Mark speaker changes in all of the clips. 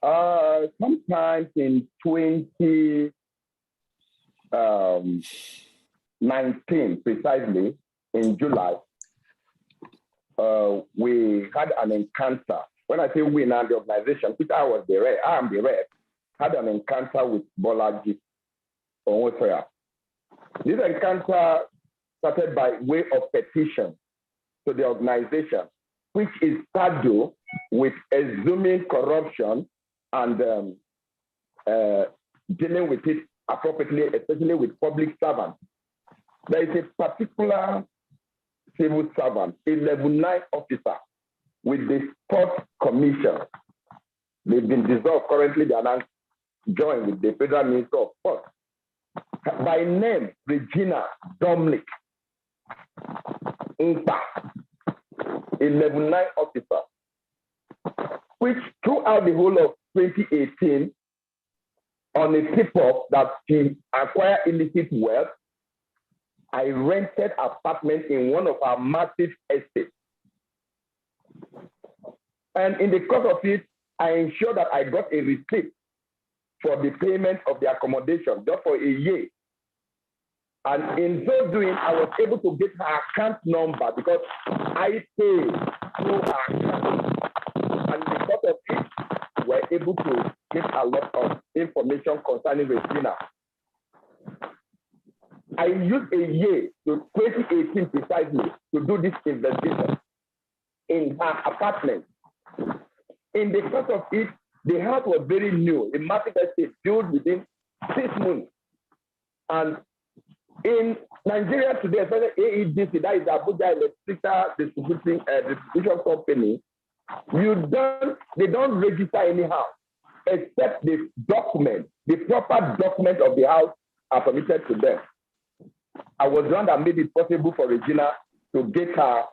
Speaker 1: Sometimes in 2019, precisely in July, we had an encounter. When I say we now, the organization, which I am the rep, had an encounter with Bolaji Owasanoye. This encounter started by way of petition to the organization, which is saddled with assuming corruption and dealing with it appropriately, especially with public servants. There is a particular civil servant, a level 9 officer with the Sports Commission. They've been dissolved. Currently, they are now joined with the Federal Minister of Sports. By name, Regina Dominic Umpa, a level 9 officer, which throughout the whole of 2018, on a tip-off that she acquired illicit wealth, I rented apartment in one of our massive estates. And in the course of it, I ensured that I got a receipt for the payment of the accommodation just for a year. And in so doing, I was able to get her account number because I paid through her account. And because of it, we were able to get a lot of information concerning Regina. I used a year to 2018 precisely to do this investigation in her apartment. In the course of it, the house was very new, a massive estate built within 6 months. And in Nigeria today, especially AEDC, that is Abuja Electrical Distribution Company, they don't register any house except the document, the proper document of the house are permitted to them. I was the one that made it possible for Regina to get her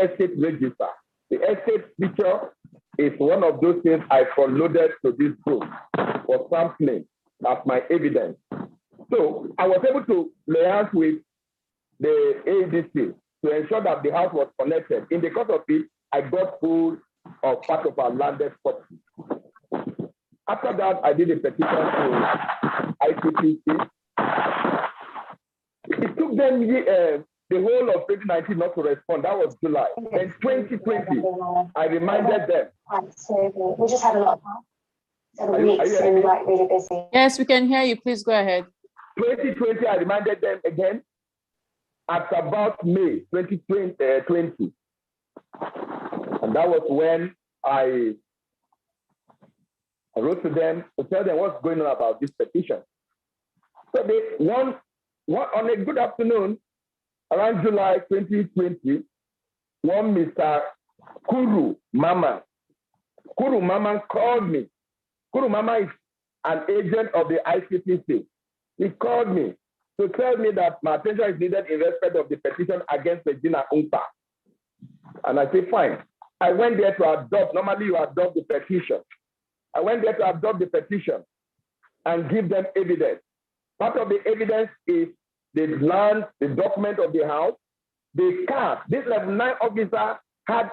Speaker 1: estate register. The estate feature is one of those things I downloaded to this group for sampling as my evidence. So I was able to liaise with the ADC to ensure that the house was connected. In the course of it, I got hold of part of our landed property. After that, I did a petition to ICPC. It took them the whole of 2019 not to respond. That was July. Then 2020, I reminded them.
Speaker 2: We just had a lot of time. So the weeks were like really busy.
Speaker 3: Yes, we can hear you. Please go ahead.
Speaker 1: 2020, I reminded them again at about May 2020. And that was when I wrote to them to tell them what's going on about this petition. So on a good afternoon, around July 2020, one Mr. Kuru Mama called me. Kuru Mama is an agent of the ICPC. He called me to tell me that my attention is needed in respect of the petition against Regina Umpa. And I said, fine. I went there to adopt. Normally, you adopt the petition. I went there to adopt the petition and give them evidence. Part of the evidence is the land, the document of the house, the car. This level 9 officer had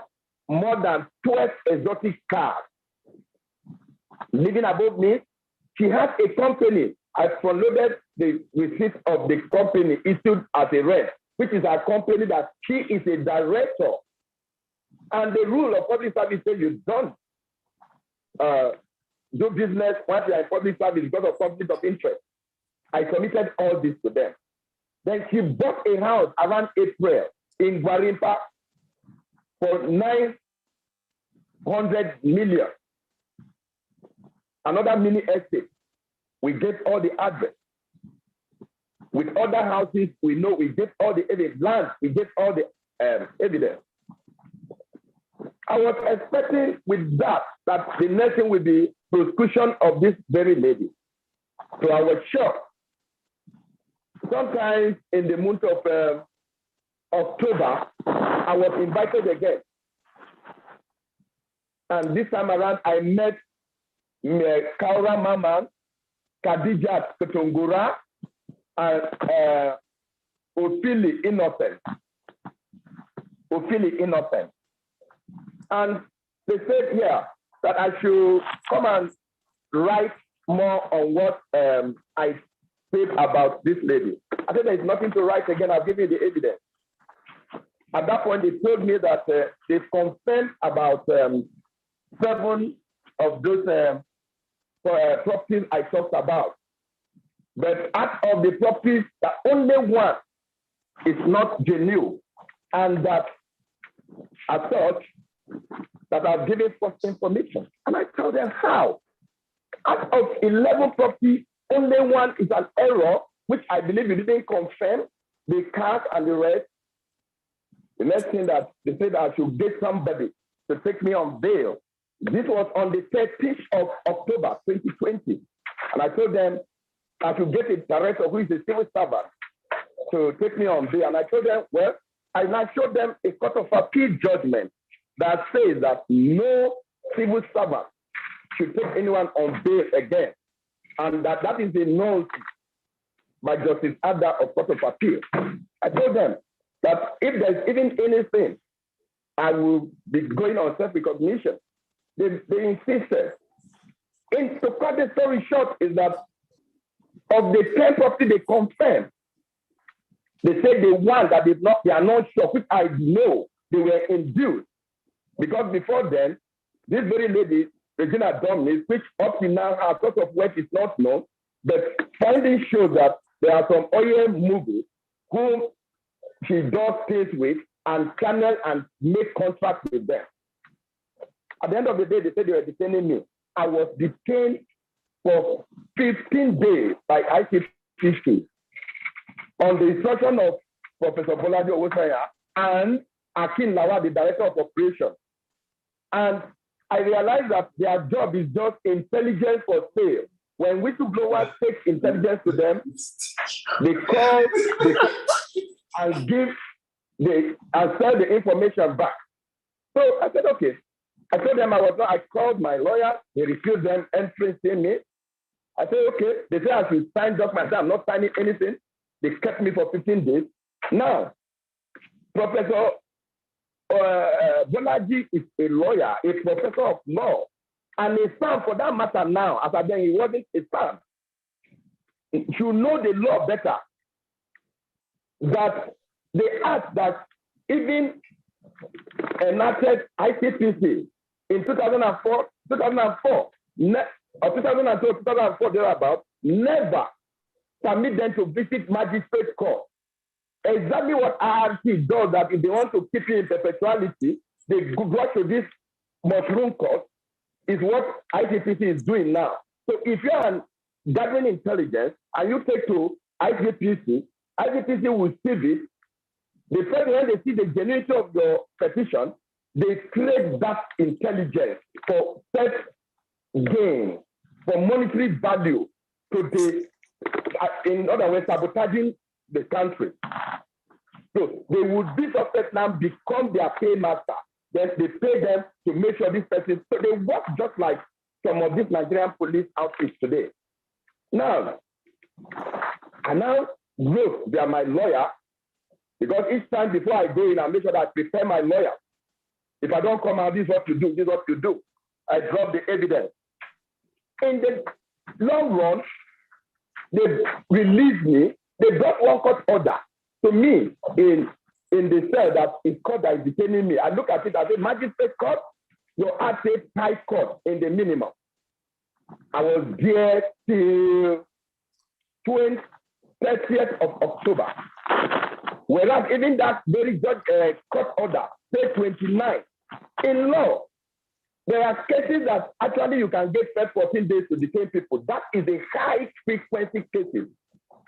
Speaker 1: more than 12 exotic cars living above me. She has a company. I downloaded the receipt of the company issued as a rent, which is a company that she is a director. And the rule of public service says you don't do business once you are in public service because of conflict of interest. I submitted all this to them. Then she bought a house around April in Gwarimpa for 900 million. Another mini estate. We get all the address. With other houses, we know we get all the evidence. Land, we get all the evidence. I was expecting with that the next thing will be prosecution of this very lady. So I was shocked. Sometimes in the month of October, I was invited again. And this time around, I met Kaura Mama, Khadija Ketongura, and Ophili Innocent. And they said, yeah, that I should come and write more on what I said about this lady. I said there's nothing to write again. I'll give you the evidence. At that point, they told me that they confirmed about 7 of those properties I talked about. But out of the properties, the only one is not genuine, and that as such, that I've given false information. And I tell them how. Out of 11 properties, only one is an error, which I believe you didn't confirm, the cars and the rest. The next thing that they said I should get somebody to take me on bail. This was on the 30th of October, 2020. And I told them I should get a director who is a civil servant to take me on bail. And I told them, well, I showed them a court of appeal judgment that says that no civil servant should take anyone on bail again. And that is a nullity by Justice Ada of Court of Appeal. I told them that if there's even anything, I will be going on self-recognition. They insisted. To cut the story short is that of the 10 properties they confirmed, they said the one that they are not sure, which I know they were induced. Because before then, this very lady, Regina Domney, which up to now her source of wealth is not known, but findings show that there are some oil movies whom she does things with and channel and make contracts with them. At the end of the day, they said they were detaining me. I was detained for 15 days by ICPC on the instruction of Professor Bolaji Owasanoye and Akin Lawa, the Director of Operations. And I realized that their job is just intelligence for sale. When whistleblowers take intelligence to them, they call and sell the information back. So I said, okay. I told them I called my lawyer. They refused them entering me. I said, okay. They said I should sign documents. I'm not signing anything. They kept me for 15 days. Now, Professor Bolaji is a lawyer, a professor of law, and a son for that matter now, as I then he wasn't a son. You know the law better. That they asked that even enacted ICPC in 2004, or 2004, thereabout, never permit them to visit magistrate court. Exactly what IRC does, that if they want to keep you in perpetuality, they go to this mushroom court, is what ICPC is doing now. So if you are gathering intelligence and you take to ICPC, ICPC will see it. The first when they see the genuinity of your petition, they create that intelligence for self-gain, for monetary value, to in other words, sabotaging the country. So they would be suspect now, become their paymaster. Then they pay them to make sure this person, so they work just like some of these Nigerian police outfits today. Now, I now wrote, they are my lawyer, because each time before I go in, I make sure that I prepare my lawyer. If I don't come out, this is what to do, this is what to do. I drop the evidence. In the long run, they released me. They brought one court order to me in the cell that is court that is detaining me. I look at it as a magistrate court, your at a high court in the minimum. I was there till 30th of October. Whereas even that very judge court order, say 29. In law, there are cases that actually you can get 14 days to detain people. That is a high frequency cases,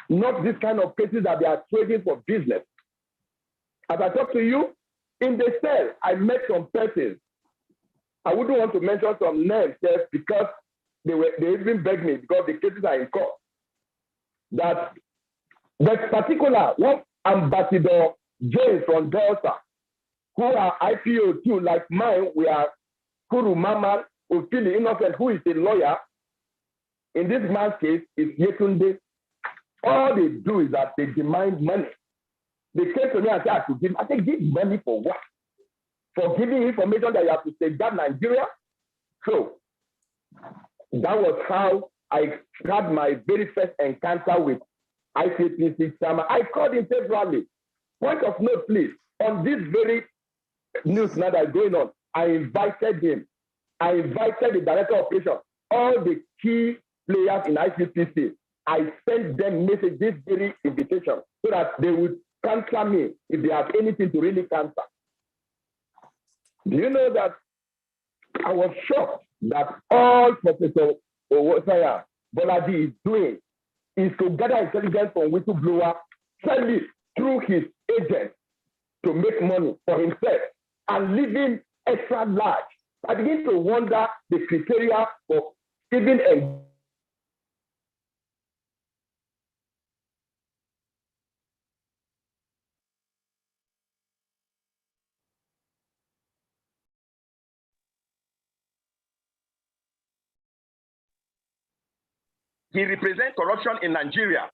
Speaker 1: not this kind of cases that they are trading for business. As I talk to you, in the cell, I met some persons. I wouldn't want to mention some names just because they even begged me because the cases are in court. That particular one Ambassador James from Delta, who are IPO too, like mine, we are Kuru Mama Ofili Innocent, who is a lawyer. In this man's case, is Yetunde. All they do is that they demand money. They came to me and said, I should give. I said, give money for what? For giving information that you have to safeguard Nigeria? So that was how I had my very first encounter with ICPC chairman. I called him severally. Point of note, please, on this very news now that's going on, I invited him. I invited the director of operations, all the key players in ICPC. I sent them message, this very invitation, so that they would cancel me if they have anything to really cancel. Do you know that I was shocked that all Professor Owasanoye Bolaji is doing is to gather intelligence from whistleblower, sell it through his agent to make money for himself and living extra large. I begin to wonder the criteria for even a he represents corruption in Nigeria.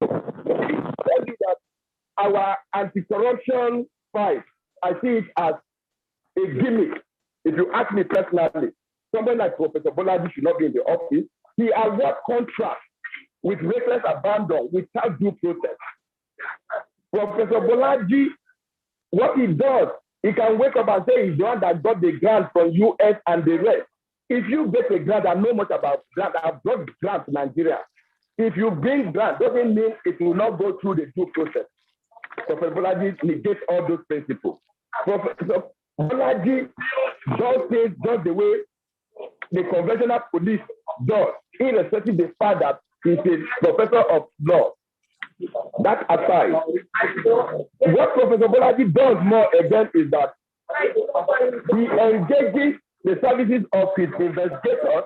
Speaker 1: Tell you that our anti-corruption fight, I see it as a gimmick. If you ask me personally, someone like Professor Bolaji should not be in the office. He award contracts with reckless abandon without due process. Professor Bolaji, what he does, he can wake up and say he's the one that got the grant from US and the rest. If you get a grant, I know much about grant. I've got grants in Nigeria. If you bring grant, doesn't mean it will not go through the due process. Professor Bolaji negates all those principles. Professor Bolaji does things just the way the conventional police does, irrespective of the fact that he's a professor of law. That aside, what Professor Bolaji does more again is that he engages the services of his investigators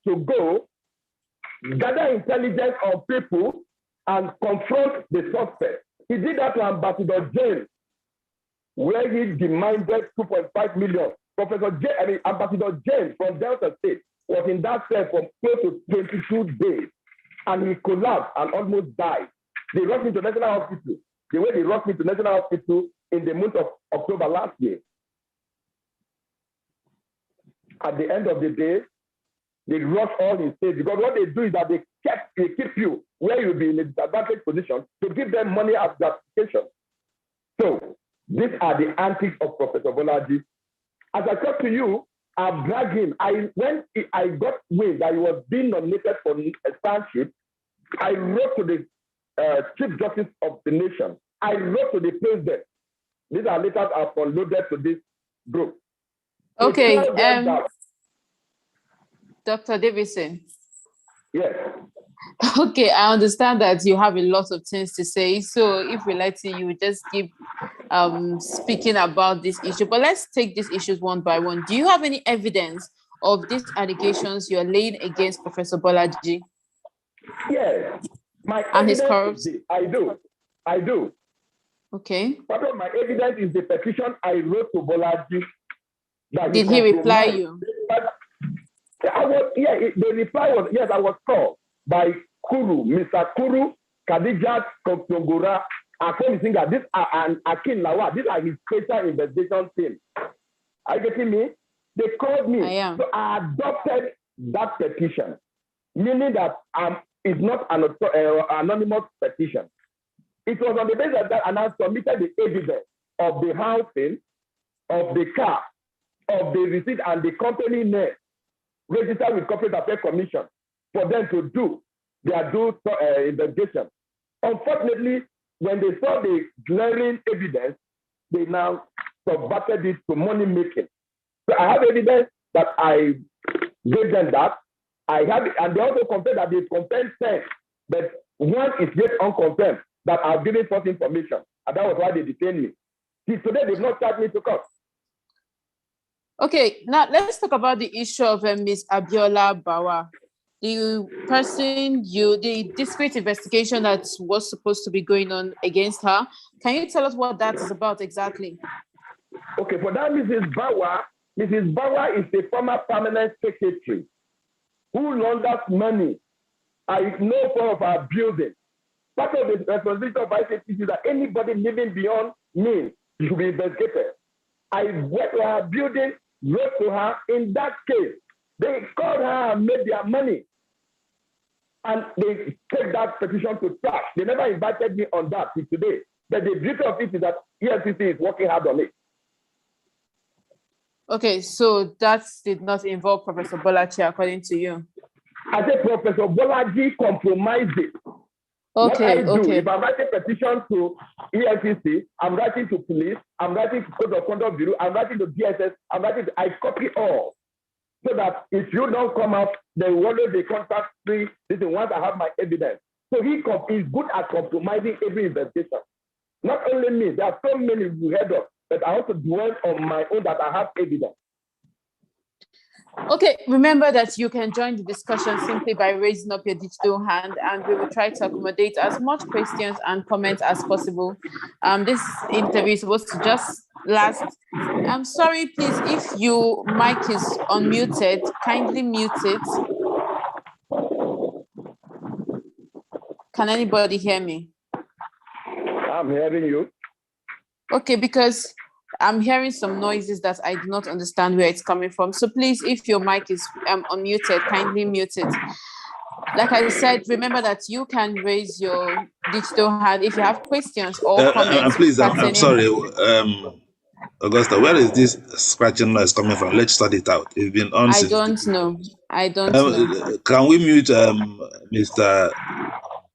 Speaker 1: to go gather intelligence on people and confront the suspect. He did that to Ambassador James, where he demanded 2.5 million. Ambassador James from Delta State was in that cell for close to 22 days, and he collapsed and almost died. They rushed him to National Hospital, the way they rushed him to National Hospital in the month of October last year. At the end of the day, they rush all in state, because what they do is that they keep you where you'll be in a disadvantaged position to give them money as gratification. So these are the antics of Professor Bolaji. As I talk to you, I dragged him. When I got wind that he was being nominated for a stanship, I wrote to the Chief Justice of the nation. I wrote to the president. These are letters I've uploaded to this group.
Speaker 3: Okay, Dr. Davidson.
Speaker 1: Yes.
Speaker 3: Okay, I understand that you have a lot of things to say. So if we let you just keep speaking about this issue. But let's take these issues one by one. Do you have any evidence of these allegations you're laying against Professor Bolaji?
Speaker 1: Yes. My
Speaker 3: and his
Speaker 1: evidence is I do.
Speaker 3: Okay.
Speaker 1: Part of my evidence is the petition I wrote to Bolaji.
Speaker 3: Did he reply you?
Speaker 1: The reply was, yes, I was called by Kuru, Mr. Kuru, Khadijat Koktongora, Akom Singer, and Akin Lawa. These are his special investigation team. Are you getting me? They called me. So I adopted that petition, meaning that it's not an anonymous petition. It was on the basis of that, and I submitted the evidence of the housing, of the car, of the receipt, and the company name registered with Corporate Affairs Commission for them to do their investigation. Unfortunately, when they saw the glaring evidence, they now subverted it to money making. So I have evidence that I gave them that. I have it, and they also confirmed that they confirmed 10, but one is yet unconfirmed that I've given false information, and that was why they detained me. See, today they've not charged me to court.
Speaker 3: Okay, now let's talk about the issue of Ms. Abiola Bawa, the discrete investigation that was supposed to be going on against her. Can you tell us what that is about exactly?
Speaker 1: Okay, for that, Mrs. Bawa is a former permanent secretary who launders money. I know some of our buildings Part of the responsibility of ICPC is that anybody living beyond me should be investigated. I went to her building, wrote to her. In that case, they called her and made their money. And they take that petition to trash. They never invited me on that till today. But the beauty of it is that EFCC is working hard on it.
Speaker 3: Okay, so that did not involve Professor Bolaji, according to you.
Speaker 1: I said Professor Bolaji compromised it.
Speaker 3: Okay,
Speaker 1: what I do,
Speaker 3: okay.
Speaker 1: if I'm writing petition to EFCC, I'm writing to police, I'm writing to Code of Conduct Bureau, I'm writing to DSS, I copy all. So that if you don't come out, then will always be contact free. This is once I have my evidence. So he's good at compromising every investigation. Not only me, there are so many we heard of, but I also dwell on my own that I have evidence.
Speaker 3: Okay, remember that you can join the discussion simply by raising up your digital hand, and we will try to accommodate as much questions and comments as possible. This interview is supposed to just last. I'm sorry, please, if your mic is unmuted, kindly mute it. Can anybody hear me?
Speaker 1: I'm hearing you.
Speaker 3: Okay, because I'm hearing some noises that I do not understand where it's coming from. So please, if your mic is unmuted, kindly mute it. Like I said, remember that you can raise your digital hand if you have questions or comments.
Speaker 4: Please, I'm sorry, Augusta, where is this scratching noise coming from? Let's start it out. It's been on.
Speaker 3: I don't know.
Speaker 4: Can we mute Mr.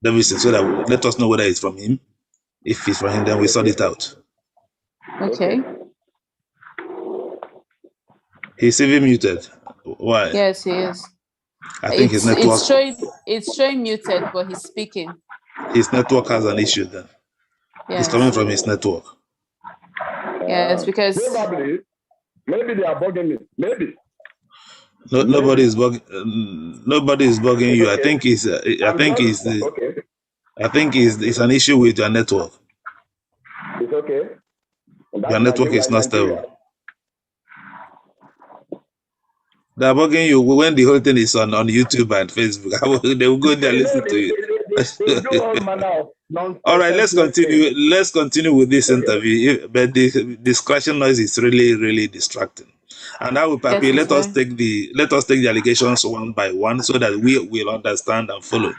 Speaker 4: Davidson so that let us know whether it's from him? If it's from him, then we sort it out.
Speaker 3: Okay.
Speaker 4: He's even muted. Why?
Speaker 3: Yes, he is.
Speaker 4: I think his network.
Speaker 3: It's showing muted, but he's speaking.
Speaker 4: His network has an issue then. Yes. It's coming from his network.
Speaker 3: Yes, because
Speaker 1: probably, maybe they are bugging me. Maybe.
Speaker 4: No, nobody is bugging. Nobody is bugging you. I think it's. I think it's an issue with your network.
Speaker 1: It's okay.
Speaker 4: Your network is not stable. They're bugging you when the whole thing is on YouTube and Facebook. They will go there and listen to it. All right, let's continue. Let's continue with this interview. But the discussion noise is really distracting. And I will, Papi, let us take the allegations one by one so that we will understand and follow.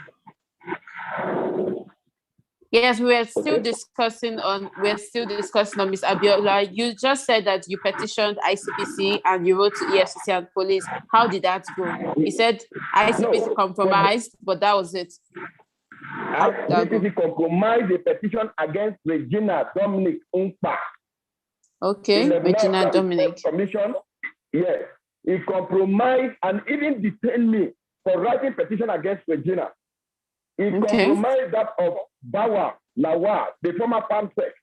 Speaker 3: Yes, we're still discussing on Ms. Abiola. You just said that you petitioned ICPC and you wrote to EFCC and police. How did that go? You said ICPC compromised, but that was it.
Speaker 1: ICPC compromised a petition against Regina Dominic Umpa.
Speaker 3: Okay, Regina Dominic.
Speaker 1: Commission. Yes, he compromised and even detained me for writing petition against Regina. He compromised that of Bawa Lawa, the former farm tech.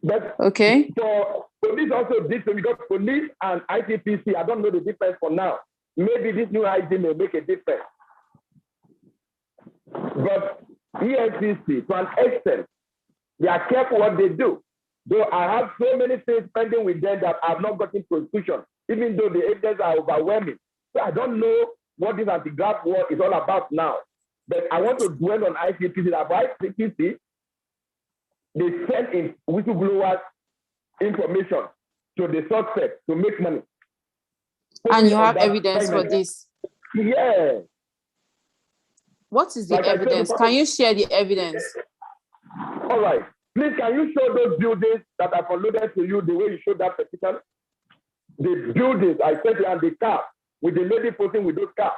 Speaker 1: But so police also did so because police and ICPC, I don't know the difference for now. Maybe this new ID may make a difference. But EFCC, to an extent, they are careful what they do. Though I have so many things pending with them that I have not gotten prosecution, even though the evidence are overwhelming. So I don't know what this anti-graft war is all about now. But I want to dwell on ICPC. That by ICPC, they send in whistleblowers information to the suspect to make money.
Speaker 3: And you have evidence for this?
Speaker 1: Yeah.
Speaker 3: What is the evidence? Can you share the evidence?
Speaker 1: All right. Please, can you show those buildings that I uploaded to you the way you showed that petition? The buildings I sent you and the car with the lady posting with those cars.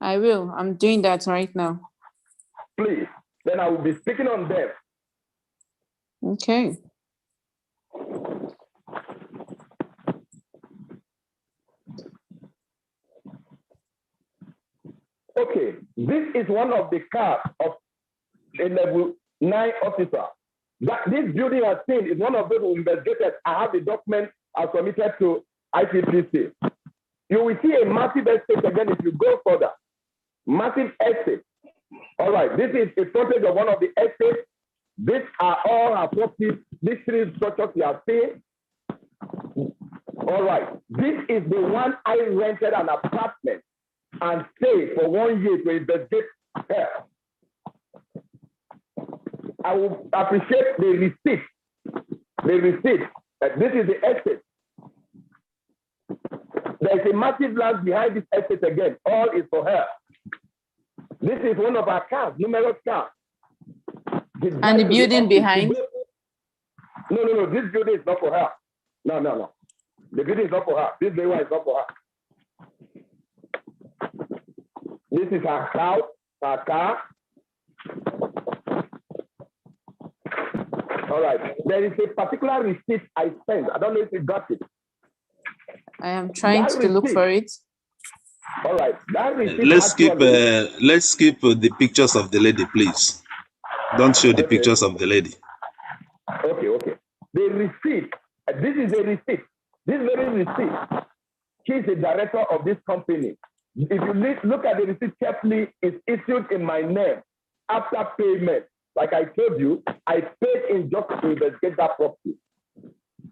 Speaker 3: I will. I'm doing that right now.
Speaker 1: Please. Then I will be speaking on them.
Speaker 3: Okay.
Speaker 1: Okay. This is one of the cars of a level 9 officer. This building I've seen is one of those who investigated. I have the document I submitted to ICPC. You will see a massive estate again if you go further. Massive estate. All right, this is a footage of one of the estates. These are all our properties. These three structures you are seeing. All right, this is the one I rented an apartment and stayed for 1 year to investigate her. I will appreciate the receipt. The receipt. This is the estate. There's a massive land behind this estate again. All is for her. This is one of our cars, numerous cars.
Speaker 3: And the building behind?
Speaker 1: No. This building is not for her. No. The building is not for her. This one is not for her. This is her house, her car. All right. There is a particular receipt I sent. I don't know if you got it.
Speaker 3: I am trying to look for it.
Speaker 1: All right. That receipt
Speaker 4: let's skip the pictures of the lady, please. Don't show the pictures of the lady.
Speaker 1: Okay. The receipt. This is a receipt. This very receipt. She's the director of this company. If you look at the receipt carefully, it's issued in my name after payment. Like I told you, I paid in just to investigate that property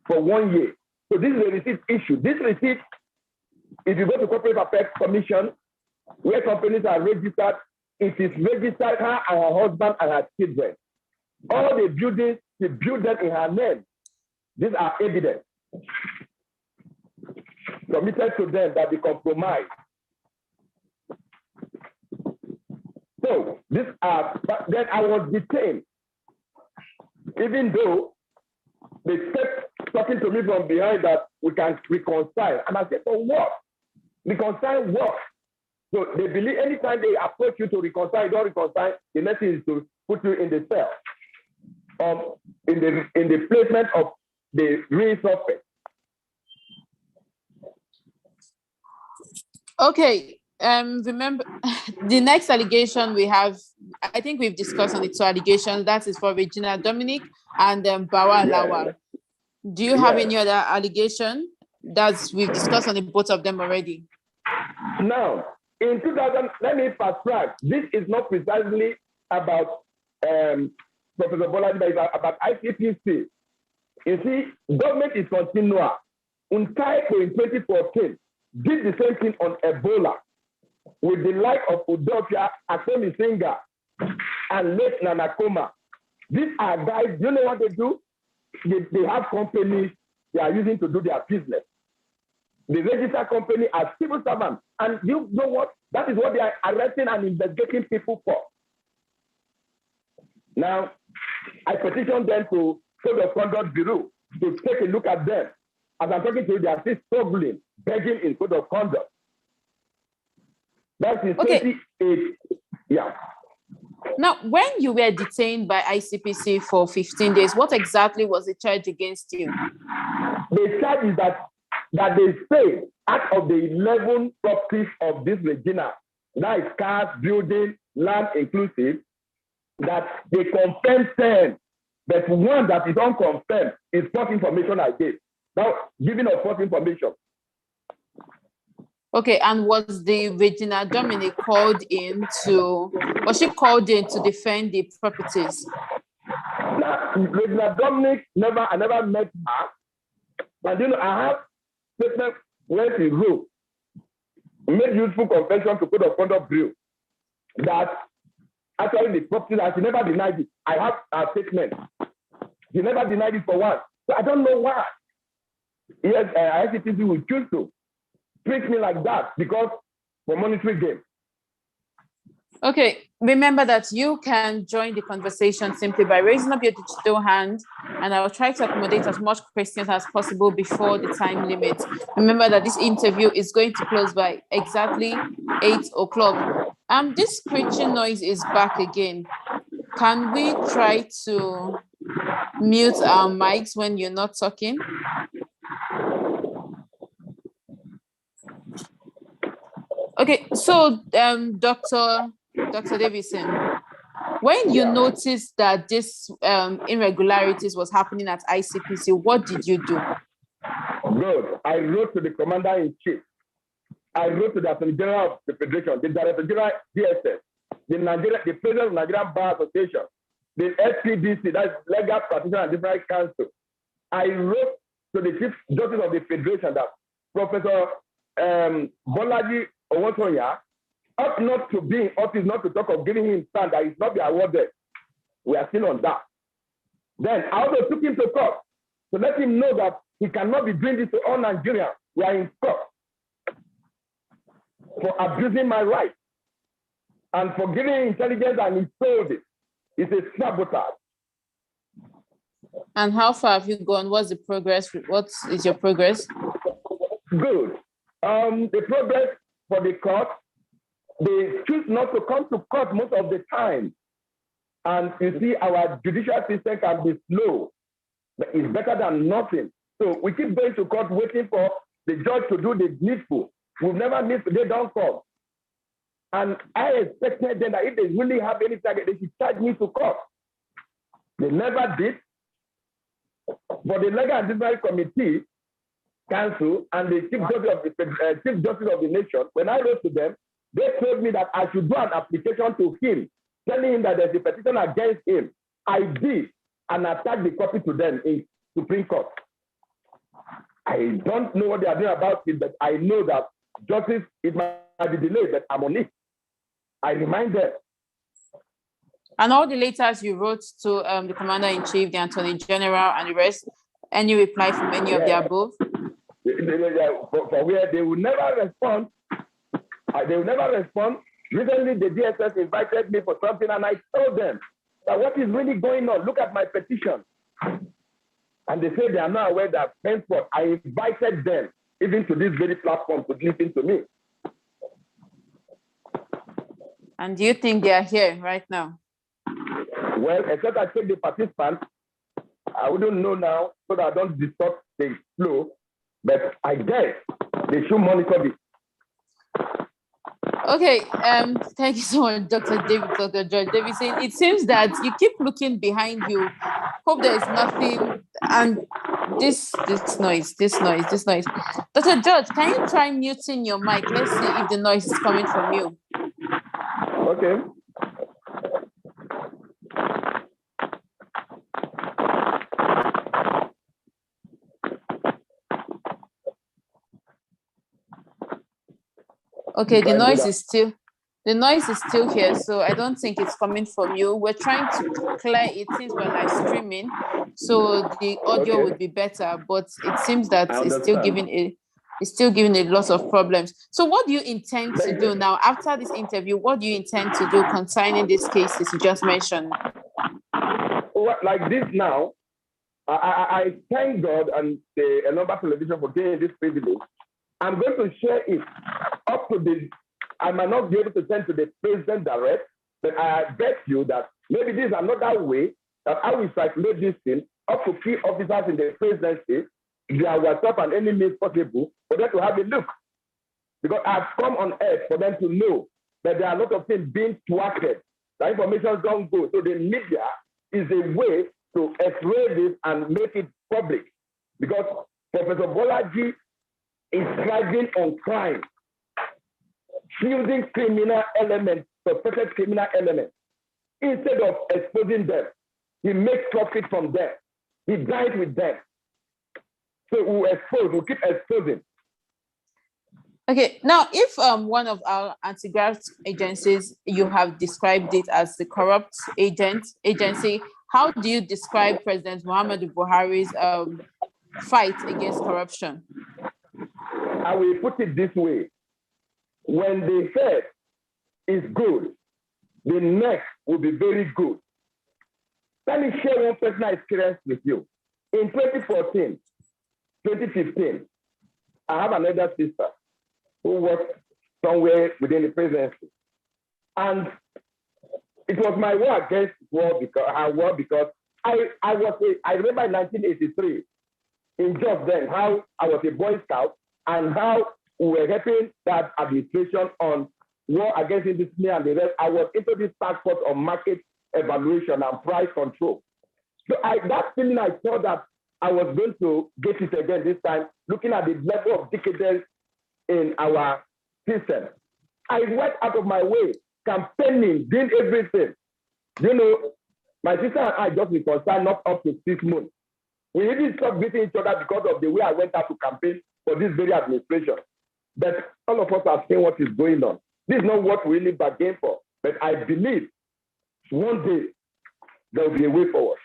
Speaker 1: for 1 year. So this is a receipt issue. This receipt, if you go to Corporate Affairs Commission, where companies are registered, it is registered her and her husband and her children. All the buildings, she built them in her name. These are evidence committed to them that they compromised. So this but then I was detained, even though they kept talking to me from behind that we can reconcile. And I said, for what? Reconcile what? So they believe anytime they approach you to reconcile, you don't reconcile, the next thing is to put you in the cell, in the placement of the real suspect.
Speaker 3: Okay. Remember, the next allegation we have, I think we've discussed on the two allegations. That is for Regina Dominic and Bawa Lawal. Do you have any other allegation? We've discussed on the both of them already.
Speaker 1: Now, in 2000, let me fast track. This is not precisely about Professor Bolaji, but it's about ICPC. You see, government is continual. Untaiko in 2014 did the same thing on Ebola with the like of Udofia, Atomi Singer, and late Nanakoma. These are guys, you know what they do? They have companies they are using to do their business. They register company as civil servants. And you know what? That is what they are arresting and investigating people for. Now, I petitioned them to Code of Conduct Bureau to take a look at them. As I'm talking to you, they are still struggling, begging in Code of Conduct. That's in 28. Yeah.
Speaker 3: Now, when you were detained by ICPC for 15 days, what exactly was the charge against you?
Speaker 1: The charge is that they say out of the 11 properties of this Regina, that is cars, building, land inclusive, that they confirm 10, but one that is unconfirmed is false information I gave. Now, giving of false information.
Speaker 3: Okay, and was the Regina Dominic called in to defend the properties?
Speaker 1: Now, Regina Dominic, I never met her. But you know, I have statement where she wrote, made useful confession to Code of Conduct Bureau that actually the property, and she never denied it. I have a statement. She never denied it for one. So I don't know why. Yes, ICPC will choose to treat me like that because for monetary gain.
Speaker 3: Okay, remember that you can join the conversation simply by raising up your digital hand, and I'll try to accommodate as much questions as possible before the time limit. Remember that this interview is going to close by exactly 8 o'clock. This screeching noise is back again. Can we try to mute our mics when you're not talking? Okay, so Dr. Davidson, when you noticed that this irregularities was happening at ICPC, what did you do?
Speaker 1: Good. I wrote to the Commander-in-Chief. I wrote to the Attorney General of the Federation, the Director General DSS, the President of Nigerian Bar Association, the SPDC, that's Legal Practitioner and Different Council. I wrote to the Chief Justice of the Federation that Professor Bolaji Owasanoye ought not to be in office, not to talk of giving him stand that is not be awarded. We are still on that. Then I also took him to court to let him know that he cannot be doing this to all Nigerians. We are in court for abusing my rights and for giving intelligence, and he told it. It's a sabotage.
Speaker 3: And how far have you gone? What's the progress? What is your progress?
Speaker 1: Good. The progress for the court, they choose not to come to court most of the time. And you see, our judicial system can be slow, but it's better than nothing. So we keep going to court waiting for the judge to do the needful. We've never missed, they don't come. And I expected them that if they really have any target, they should charge me to court. They never did. But the Legal and Disciplinary Committee, Council, and the Chief Justice of the Nation, when I wrote to them, they told me that I should do an application to him, telling him that there's a petition against him. I did, and attached the copy to them in Supreme Court. I don't know what they are doing about it, but I know that justice, it might be delayed, but I'm on it. I remind them.
Speaker 3: And all the letters you wrote to the Commander-in-Chief, the Attorney General, and the rest, any reply from any of the above?
Speaker 1: For where they will never respond. They will never respond. Recently, the DSS invited me for something, and I told them that what is really going on? Look at my petition. And they say they are not aware that henceforth I invited them even to this very platform to listen to me.
Speaker 3: And do you think they are here right now?
Speaker 1: Well, except I take the participants, I wouldn't know now so that I don't disturb the flow, but I guess they should monitor this.
Speaker 3: Okay, thank you so much, Dr. George Davidson. It seems that you keep looking behind you. Hope there is nothing. And this noise. Dr. George, can you try muting your mic? Let's see if the noise is coming from you.
Speaker 1: Okay.
Speaker 3: Okay, the noise is still here, so I don't think it's coming from you. We're trying to clear it since we're live streaming, so the audio would be better, but it seems that it's still giving a lot of problems. So what do you intend to do now after this interview? What do you intend to do concerning these cases you just mentioned?
Speaker 1: Like this now, I thank God and the Enumber Television for giving this privilege. I'm going to share it up to I might not be able to send to the president direct, but I bet you that maybe this is another way that I will circulate this thing up to key officers in the presidency, their WhatsApp and any means possible for them to have a look. Because I've come on earth for them to know that there are a lot of things being thwarted. The information don't go. So the media is a way to x-ray this and make it public. Because Professor Bolaji is thriving on crime, fusing criminal elements, suspected criminal elements. Instead of exposing them, he makes profit from them. He dies with them. So we'll keep exposing.
Speaker 3: Okay, now if one of our anti-graft agencies, you have described it as the corrupt agency, how do you describe President Muhammadu Buhari's fight against corruption?
Speaker 1: I will put it this way. When the head is good, the neck will be very good. Let me share one personal experience with you. In 2014, 2015, I have another sister who worked somewhere within the presidency. And it was my war against her war because I remember in 1983, in just then, how I was a Boy Scout and how we were helping that administration on war against industry and the rest. I was into this task force on market evaluation and price control. So that feeling I saw that I was going to get it again this time, looking at the level of decadence in our system. I went out of my way, campaigning, doing everything. You know, my sister and I just reconciled not up to 6 months. We even stopped beating each other because of the way I went out to campaign for this very administration. But all of us are seeing what is going on. This is not what we really bargain for. But I believe one day there will be a way forward.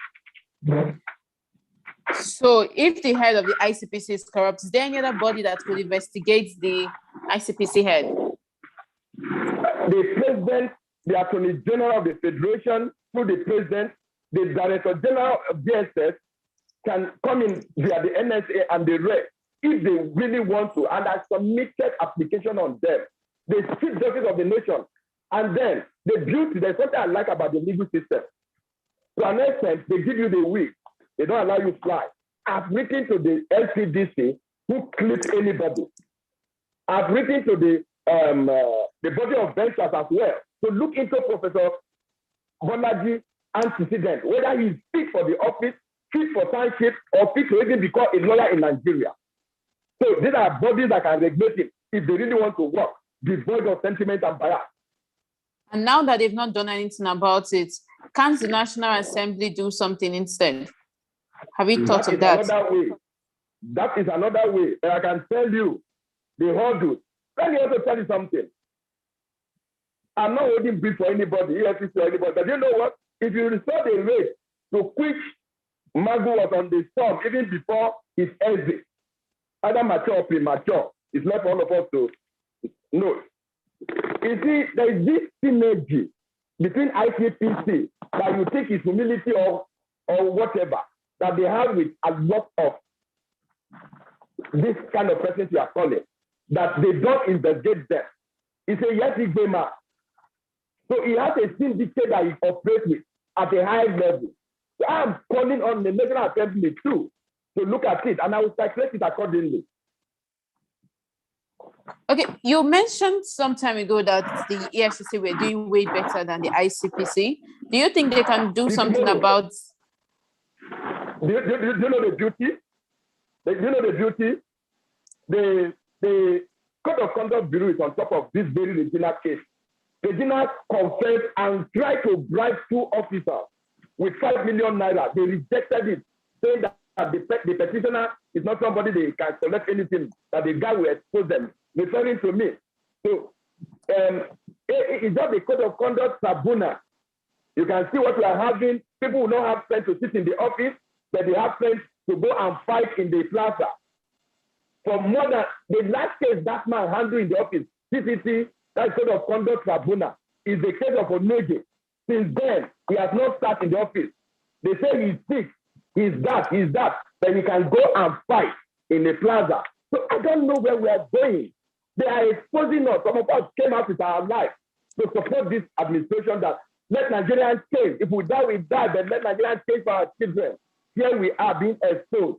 Speaker 3: So if the head of the ICPC is corrupt, is there any other body that could investigate the ICPC head?
Speaker 1: The president, the attorney general of the federation, through the president, the director general of DSS can come in via the NSA and the rest if they really want to, and I submitted application on them. The chief justice of the nation, and then the beauty, there's something I like about the legal system. To an extent, they give you the wheel. They don't allow you to fly. I've written to the LCDC who clip anybody. I've written to the body of ventures as well to look into Professor Bolaji antecedent, whether he's fit for the office, fit for township, or fit to even become a lawyer in Nigeria. So these are bodies that can regulate him if they really want to work, devoid of sentiment and bias.
Speaker 3: And now that they've not done anything about it, can't the National Assembly do something instead? Have you thought of that?
Speaker 1: Another way. That is another way. And I can tell you the hurdles. Let me also tell you something. I'm not holding brief for anybody, EFCC or anybody, but you know what? If you restore the rate to which Magu was on the storm, even before his exit, either mature or premature, it's left for all of us to know. You see, there is this synergy between ICPC that you think is humility or whatever, that they have with a lot of this kind of persons you are calling, that they don't investigate them. It's a yes, man. So he has a syndicate that he operates with at a high level. So I'm calling on the National Assembly too to look at it, and I will calculate it accordingly.
Speaker 3: Okay, you mentioned some time ago that the EFCC were doing way better than the ICPC. Do you think they can do something about?
Speaker 1: Do you know the beauty? Do you know the beauty? The Code of Conduct Bureau is on top of this very Regina case. Regina confessed and tried to bribe 2 officers with 5 million naira. They rejected it, saying that the petitioner is not somebody they can collect anything, that the guy will expose them, referring to me. So it's just the Code of Conduct tribunal. You can see what we are having. People will not have friends to sit in the office, but they have friends to go and fight in the plaza. For more than the last case that man handled in the office, CCT, that Code of Conduct tribunal, is the case of Njenje. Since then, he has not sat in the office. They say he's sick, he's that, but he can go and fight in the plaza. So I don't know where we are going. They are exposing us. Some of us came out with our life to support this administration that let Nigerians change. If we die, we die, but let Nigerians change for our children. Here we are being exposed.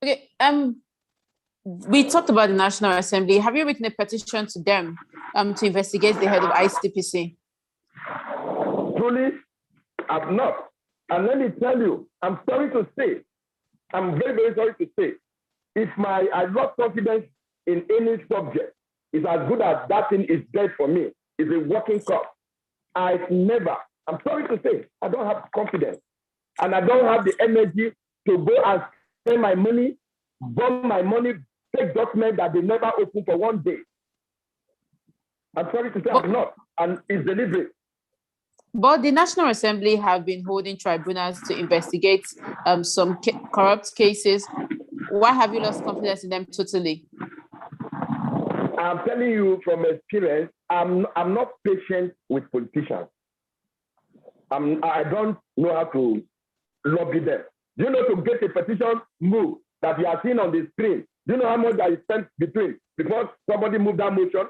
Speaker 3: Okay, we talked about the National Assembly. Have you written a petition to them to investigate the head of ICPC?
Speaker 1: Truly, I've not. And let me tell you, I'm sorry to say, I'm very, very sorry to say, if I lost confidence in any subject, it's as good as that thing is dead for me. It's a working crop. I'm sorry to say, I don't have confidence. And I don't have the energy to go and spend my money, burn my money, take documents that they never open for one day. I'm sorry to say I'm not, and it's deliberate.
Speaker 3: But the National Assembly have been holding tribunals to investigate some corrupt cases. Why have you lost confidence in them totally?
Speaker 1: I'm telling you from experience, I'm not patient with politicians. I don't know how to lobby them. Do you know, to get a petition moved that you are seeing on the screen, do you know how much I spent before somebody moved that motion?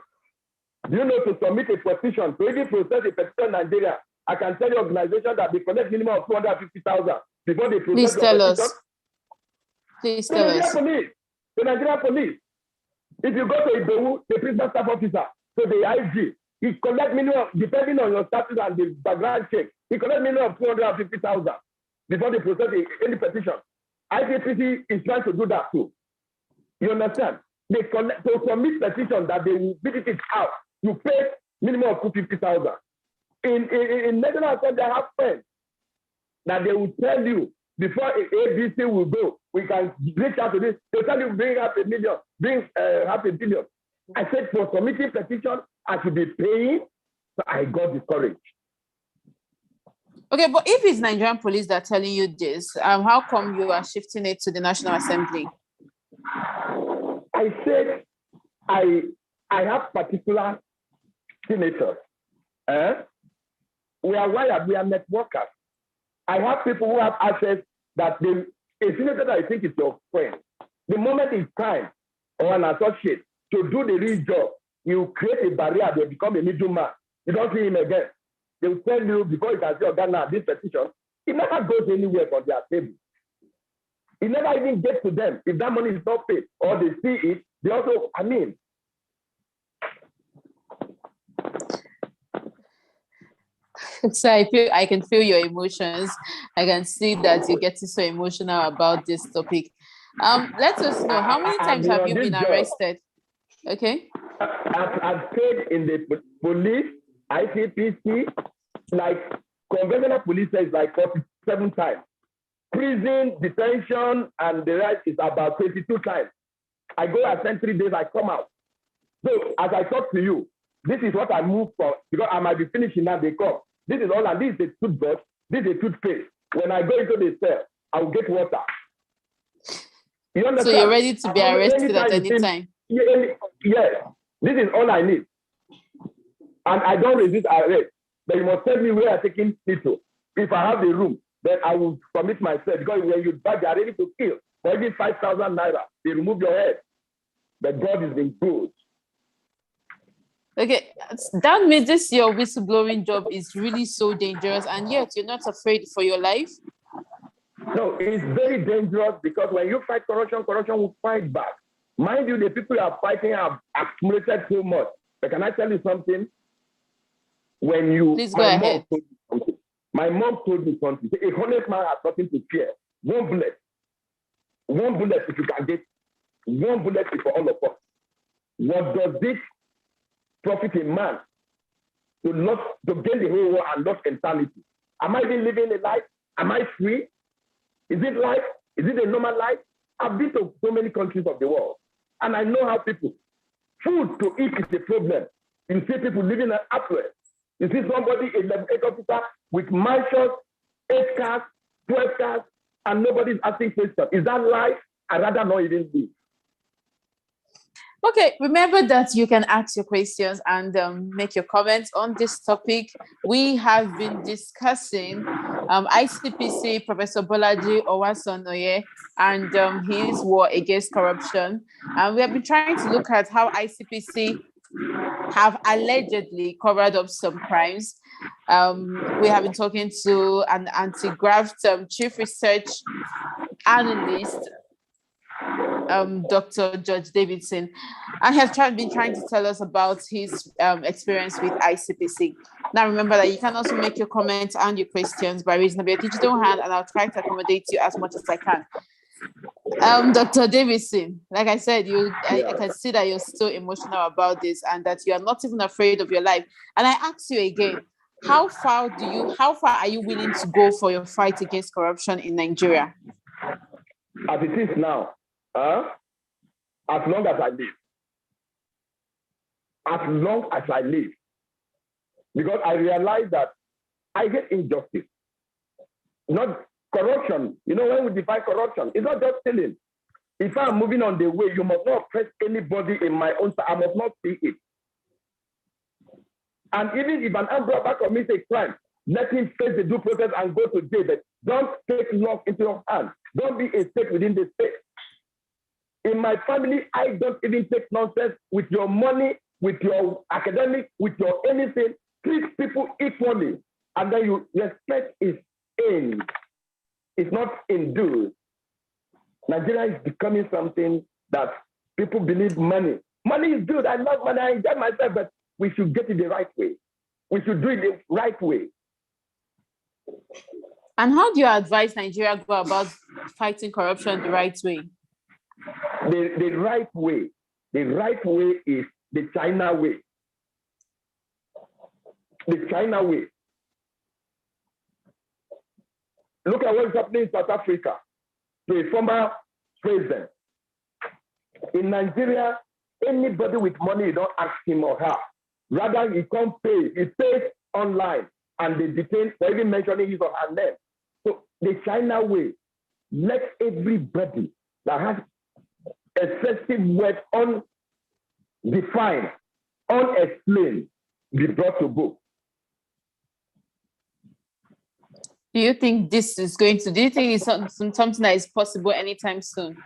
Speaker 1: Do you know, to submit a petition, to even process a petition in Nigeria, I can tell you organization that they collect minimum of 250,000 before they process.
Speaker 3: Please tell us. Please tell us.
Speaker 1: The Nigerian police. If you go to Ibewu, the prison staff officer, so the IG, he collect minimum, depending on your status and the background check, he collect minimum of 250,000 before they process any petition. ICPC is trying to do that too. You understand? They collect to submit petition that they will beat it out. You pay minimum of 250,000. In National Assembly, I have friends that they will tell you before ABC will go, we can reach out to this. They tell you bring half a million, bring half a billion. I said for submitting petition, I should be paying. So I got discouraged.
Speaker 3: Okay, but if it's Nigerian police that are telling you this, how come you are shifting it to the National Assembly?
Speaker 1: I said I have particular senators. We are wired, we are networkers. I have people who have access that a senator that I think is your friend. The moment it's time or an associate to do the real job, you create a barrier, they become a middleman. You don't see him again. They will tell you, because it has your Ghana, this petition, it never goes anywhere from their table. It never even gets to them. If that money is not paid or they see it, they also,
Speaker 3: So I can feel your emotions. I can see that you're getting so emotional about this topic. Let us know, how many times have you been arrested? Okay.
Speaker 1: I've stayed in the police, ICPC, like conventional police is like 47 times. Prison, detention, and the rest is about 22 times. I go, I spend 3 days, I come out. So as I talk to you, this is what I move for, because I might be finishing now, they come. This is all, and this is a toothbrush, this is a toothpaste. When I go into the cell, I will get water. You understand?
Speaker 3: So you're ready to be arrested at any time?
Speaker 1: Yes, this is all I need. And I don't resist arrest. But you must tell me where I'm taking me to. If I have the room, then I will commit myself. Because when you bad, they are ready to kill. For even 5,000 naira, they remove your head. But God is in good.
Speaker 3: Okay, that means this your whistleblowing job is really so dangerous, and yet you're not afraid for your life?
Speaker 1: No, it's very dangerous, because when you fight corruption, corruption will fight back. Mind you, the people you are fighting have accumulated so much. But can I tell you something? When you,
Speaker 3: please go ahead.
Speaker 1: My mom told me something. A honest man has nothing to fear. One bullet if you can get. One bullet is for all of us. What does this profit a man to gain the whole world and not eternity? Am I even living a life? Am I free? Is it life? Is it a normal life? I've been to so many countries of the world, and I know how food to eat is a problem. You see people living at upwards. You see somebody, a level 8 officer with mansions, 8 cars, 12 cars, and nobody's asking questions. Is that life? I'd rather not even be.
Speaker 3: Okay, remember that you can ask your questions and make your comments on this topic. We have been discussing ICPC, Professor Bolaji Owasanoye, and his war against corruption. And we have been trying to look at how ICPC have allegedly covered up some crimes. We have been talking to an anti-graft chief research analyst, Dr. Judge Davidson, and he has been trying to tell us about his experience with ICPC. Now, remember that you can also make your comments and your questions by raising up your digital hand, and I'll try to accommodate you as much as I can. Dr. Davidson, like I said, I can see that you're so emotional about this and that you are not even afraid of your life. And I ask you again, how far are you willing to go for your fight against corruption in Nigeria?
Speaker 1: As it is now, as long as I live. As long as I live. Because I realize that I hate injustice. Not corruption. You know, when we define corruption, it's not just stealing. If I'm moving on the way, you must not oppress anybody in my own side. I must not see it. And even if an armed robber commits a crime, let him face the due process and go to jail. But don't take law into your hands. Don't be a state within the state. In my family, I don't even take nonsense with your money, with your academic, with your anything. Treat people equally. And then you respect is in. It's not in do. Nigeria is becoming something that people believe money. Money is good. I love money. I enjoy myself, but we should get it the right way. We should do it the right way.
Speaker 3: And how do you advise Nigeria go about fighting corruption the right way?
Speaker 1: The right way. The right way is the China way. The China way. Look at what's happening in South Africa to a former president. In Nigeria, Anybody with money, you don't ask him or her. Rather, he can't pay. He pays online, and they detain for even mentioning his or her name. So the China way, let everybody that has excessive wealth undefined, unexplained, be brought to book.
Speaker 3: Do you think this is going to, do you think it's something that is possible anytime soon?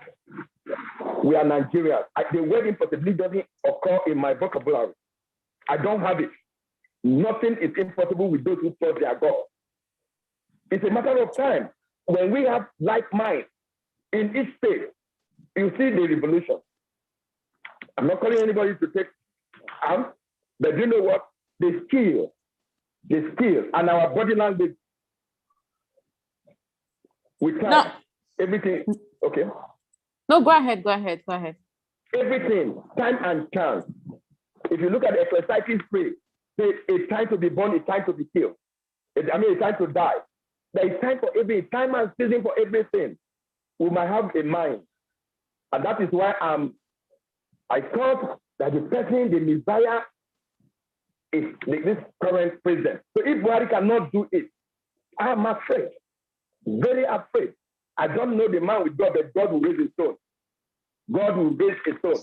Speaker 1: We are Nigerians. The word impossibility doesn't occur in my vocabulary. I don't have it. Nothing is impossible with those who trust their God. It's a matter of time. When we have like mind in each state, you see the revolution. I'm not calling anybody to take arms, but you know what? The skill, and our body language. With time, everything, okay?
Speaker 3: No, go ahead.
Speaker 1: Everything, time and chance. If you look at the Ecclesiastes pray, say a time to be born, a time to be killed. A time to die. There is time for everything, time and season for everything. We might have a mind. And that is why I thought that the person, the Messiah, is this current president. So if Buhari cannot do it, I am afraid, very afraid. I don't know the man with God, but God will raise his stone. God will raise a stone.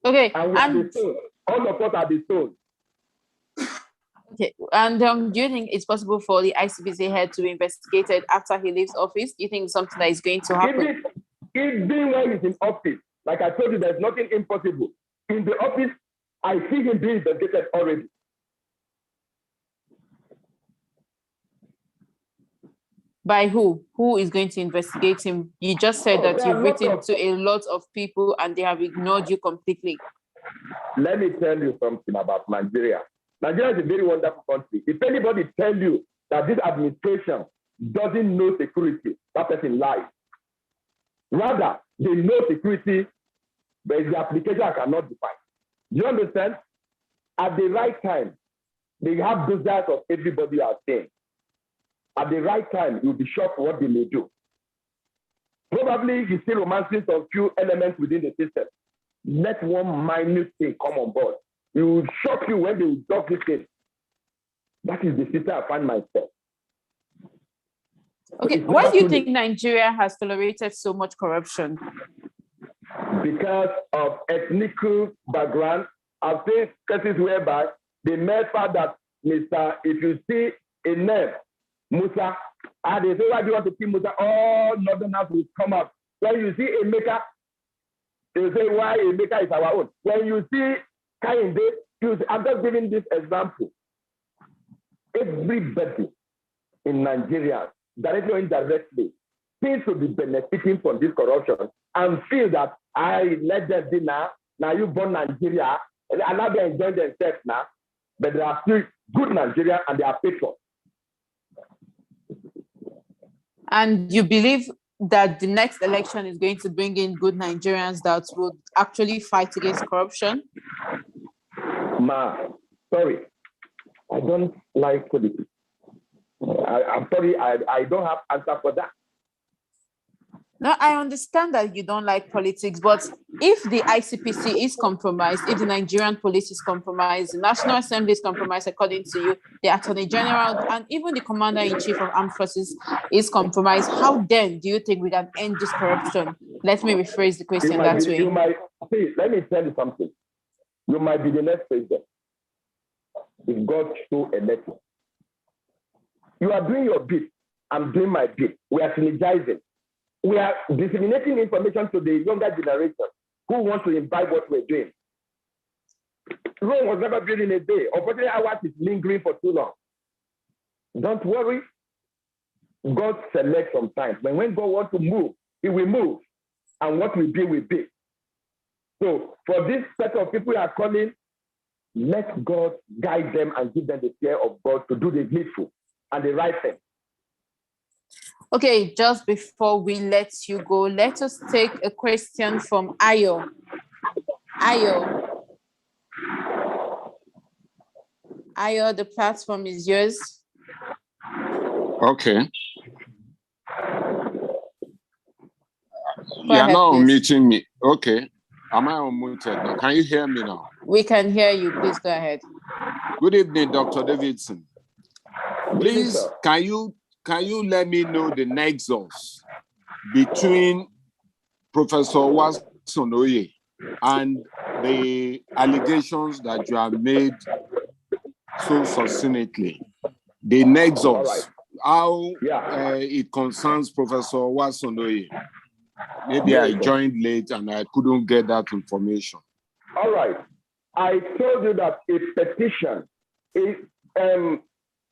Speaker 3: Okay.
Speaker 1: And we are the stone. All of us are the stone.
Speaker 3: Okay. And do you think it's possible for the ICPC head to be investigated after he leaves office? Do you think something that is going to happen?
Speaker 1: Even when he's in office, like I told you, there's nothing impossible. In the office, I see him being investigated already.
Speaker 3: By who? Who is going to investigate him? You just said that you've written to a lot of people and they have ignored you completely.
Speaker 1: Let me tell you something about Nigeria. Nigeria is a very wonderful country. If anybody tells you that this administration doesn't know security, that person lies. Rather, they know security, but it's the application I cannot define. Do you understand? At the right time, they have desires of everybody are saying. At the right time, you'll be shocked what they may do. Probably you see romancing some few elements within the system. Let one minute thing come on board. It will shock you when they will drop this thing. That is the system I find myself.
Speaker 3: Okay,
Speaker 1: So
Speaker 3: why do you think Nigeria has tolerated so much corruption?
Speaker 1: Because of ethnic background. I've seen cases whereby they made out that, Mr. If you see a name, Musa, and they say, why do you want to kill Musa? All northerners will come up. When you see a maker, they say, why a maker is our own. When you see Kainde, I'm just giving this example. Everybody in Nigeria, directly or indirectly, seems to be benefiting from this corruption and feel that I let them be now you born Nigeria, and now they enjoy themselves now, but they are still good Nigerians and they are patriots.
Speaker 3: And you believe that the next election is going to bring in good Nigerians that will actually fight against corruption?
Speaker 1: Sorry, I don't like politics. I'm sorry, I don't have answer for that.
Speaker 3: No, I understand that you don't like politics, but if the ICPC is compromised, if the Nigerian police is compromised, the National Assembly is compromised, according to you, the Attorney General, and even the Commander-in-Chief of Armed Forces is compromised, how then do you think we can end this corruption? Let me rephrase the question that way.
Speaker 1: Let me tell you something. You might be the next president if God so elect you. You are doing your bit. I'm doing my bit. We are synergizing. We are disseminating information to the younger generation who want to imbibe what we're doing. Rome was never built in a day. Unfortunately, ours is lingering for too long. Don't worry. God selects sometimes. But when God wants to move, he will move. And what will be, will be. So for this set of people who are calling, let God guide them and give them the fear of God to do the needful and the right thing.
Speaker 3: Okay, just before we let you go, let us take a question from Ayo. Ayo, the platform is yours.
Speaker 5: Okay. You are not meeting me. Okay. Am I unmuted now? Can you hear me now?
Speaker 3: We can hear you. Please go ahead.
Speaker 5: Good evening, Dr. Davidson. Please, can you let me know the nexus between Professor Owasanoye and the allegations that you have made so succinctly? The nexus, how it concerns Professor Owasanoye. Maybe I joined late and I couldn't get that information.
Speaker 1: All right. I told you that a petition is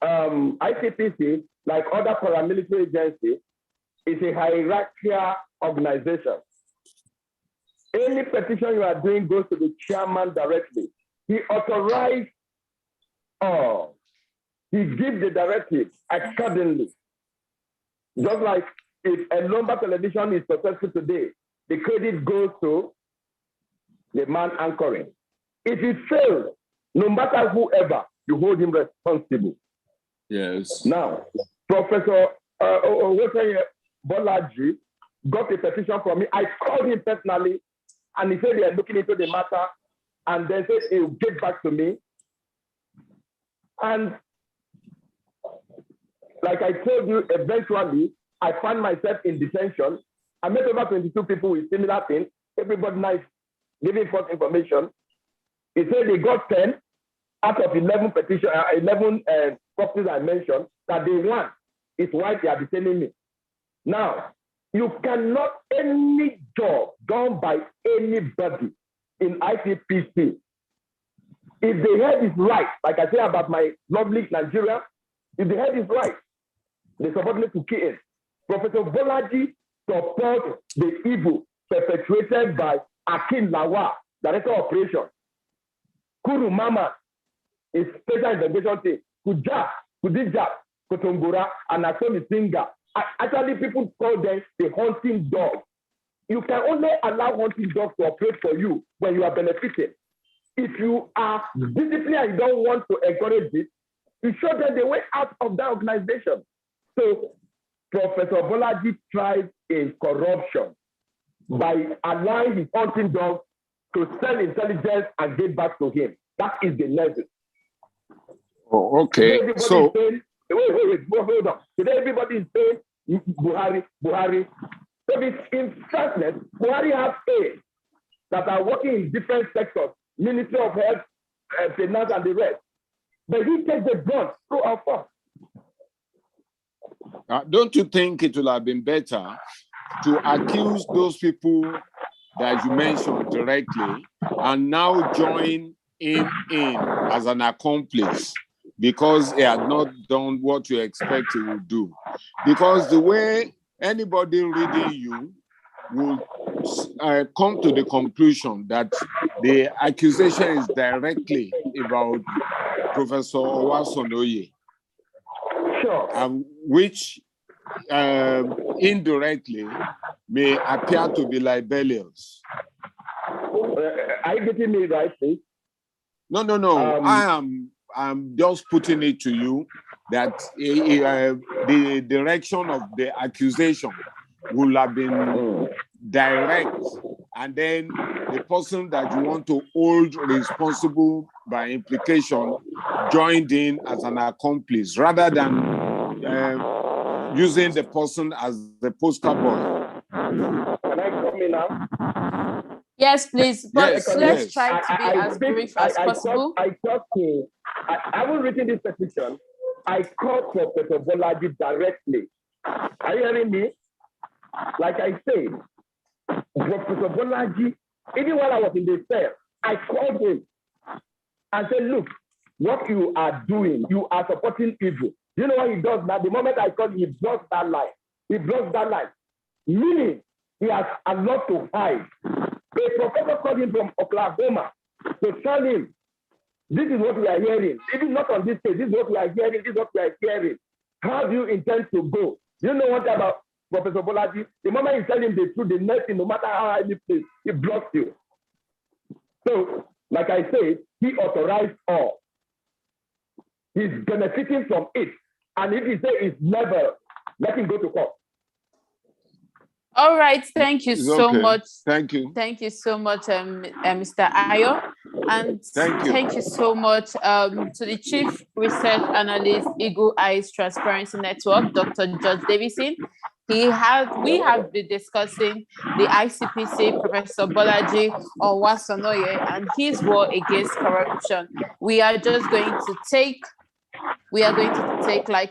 Speaker 1: ICPC, like other paramilitary agencies, is a hierarchical organization. Any petition you are doing goes to the chairman directly. He authorized all. He gives the directive accordingly. Just like if a number television is successful today, the credit goes to the man anchoring. If he fails, no matter whoever, you hold him responsible.
Speaker 5: Yes.
Speaker 1: Now, Professor Bolaji got a petition from me. I called him personally, and he said they are looking into the matter, and then said he will get back to me. And like I told you, eventually, I found myself in detention. I met over 22 people with similar things. Everybody nice, giving false information. He said they got 10 out of 11 properties I mentioned that they want. Is why they are detaining me. Now, you cannot, any job done by anybody in ICPC, if the head is right, like I say about my lovely Nigeria, if the head is right, they subordinate to KN. Professor Bolaji supports the evil perpetrated by Akin Lawa, Director of Operations. Kuru Mama is Special Investigation Team. Kudija, Kotongora, and Atoni Singa. Actually, people call them the hunting dog. You can only allow hunting dogs to operate for you when you are benefiting. If you are disciplined and you don't want to encourage it, you show them the way out of that organization. So Professor Bolaji tried in corruption by allowing his hunting dog to sell intelligence and get back to him. That is the lesson.
Speaker 5: Oh, okay. So
Speaker 1: wait, hold on. Today everybody is saying Buhari. So in fairness, Buhari has aides that are working in different sectors, Ministry of Health, Finance, and the rest. But he takes the brunt through our force.
Speaker 5: Don't you think it would have been better to accuse those people that you mentioned directly and now join him in as an accomplice because he had not done what you expect he would do? Because the way anybody reading you will come to the conclusion that the accusation is directly about Professor Owasanoye,
Speaker 1: sure,
Speaker 5: which indirectly may appear to be libelous.
Speaker 1: Are you getting me right, please?
Speaker 5: No. I'm just putting it to you that the direction of the accusation will have been direct, and then the person that you want to hold responsible by implication joined in as an accomplice rather than using the person as the poster boy.
Speaker 1: Can I come in now?
Speaker 3: Yes, please. But
Speaker 5: yes,
Speaker 3: let's try to be as brief as possible.
Speaker 1: I haven't written this petition. I called Professor Bolaji directly. Are you hearing me? Like I said, Professor Bolaji, even while I was in the cell, I called him and said, look, what you are doing, you are supporting evil. You know what he does now? The moment I called him, he blocks that line. He blocks that line. Meaning, he has a lot to hide. A professor called him from Oklahoma to tell him, this is what we are hearing. Even not on this case, this is what we are hearing, this is what we are hearing. How do you intend to go? You know what about Professor Bolaji? The moment you tell him the truth, the next thing, no matter how highly placed, he blocks you. So, like I said, he authorized all. He's benefiting from it. And if he says it's never, let him go to court.
Speaker 3: All right. Thank you so much.
Speaker 5: Thank you.
Speaker 3: Thank you so much, Mr. Ayo. And thank you so much to the Chief Research Analyst, Eagle Eyes Transparency Network, Dr. George Davidson. We have been discussing the ICPC, Professor Bolaji Owasanoye, and his war against corruption. We are going to take like